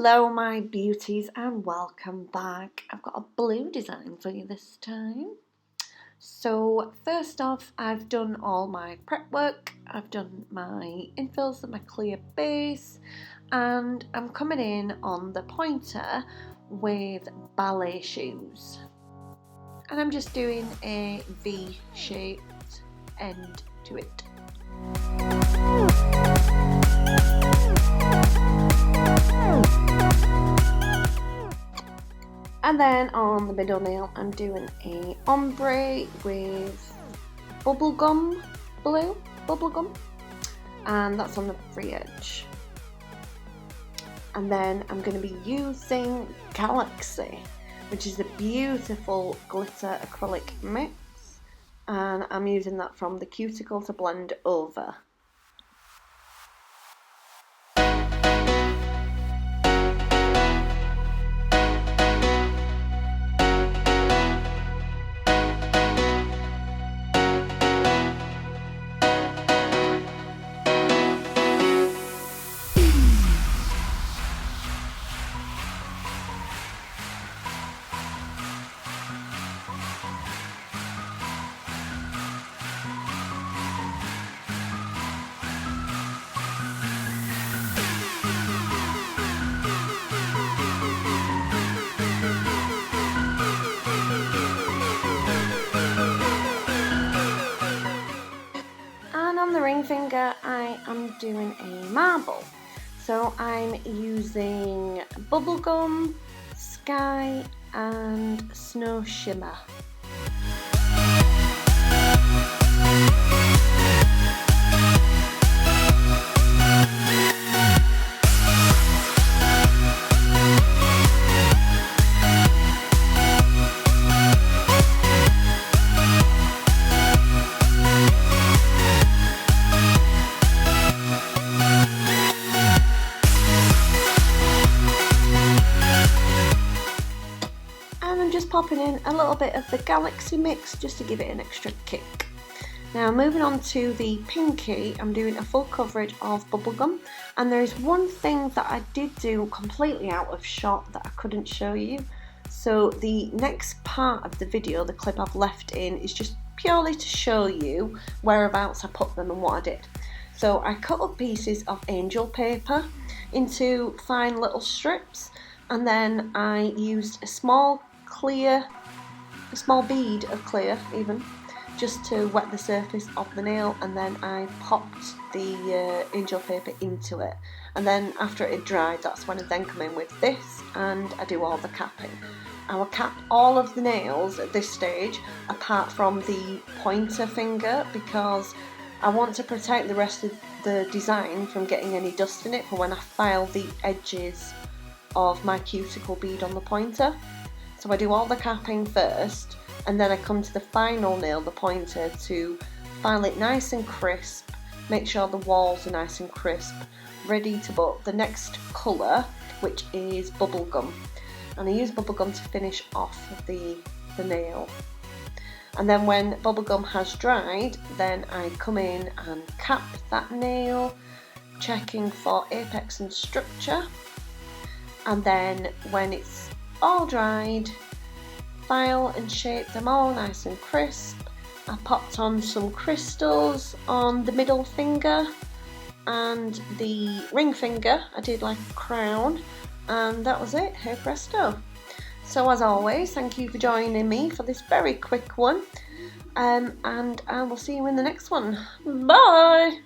Hello my beauties and welcome back. I've got a blue design for you this time. So first off, I've done all my prep work. I've done my infills and my clear base, and I'm coming in on the pointer with ballet shoes. And I'm just doing a V-shaped end to it. And then on the middle nail, I'm doing a ombre with bubblegum blue, and that's on the free edge. And then I'm going to be using Galaxy, which is a beautiful glitter acrylic mix, and I'm using that from the cuticle to blend over. On the ring finger, I am doing a marble. So I'm using bubblegum, sky and snow shimmer. Just popping in a little bit of the Galaxy mix just to give it an extra kick. Now moving on to the pinky, I'm doing a full coverage of bubblegum, and there is one thing that I did do completely out of shot that I couldn't show you. So the next part of the video, the clip I've left in, is just purely to show you whereabouts I put them and what I did. So I cut up pieces of angel paper into fine little strips, and then I used a small bead of clear even, just to wet the surface of the nail, and then I popped the angel paper into it, and then after it had dried, that's when I then come in with this and I do all the capping. I will cap all of the nails at this stage apart from the pointer finger, because I want to protect the rest of the design from getting any dust in it for when I file the edges of my cuticle bead on the pointer. So I do all the capping first, and then I come to the final nail, the pointer, to file it nice and crisp, make sure the walls are nice and crisp, ready to put the next colour, which is bubblegum. And I use bubblegum to finish off the nail. And then when bubblegum has dried, then I come in and cap that nail, checking for apex and structure. And then when it's all dried, file and shape them all nice and crisp. I popped on some crystals on the middle finger and the ring finger. I did like a crown, and that was it. Hey presto. So as always, thank you for joining me for this very quick one, and I will see you in the next one. Bye.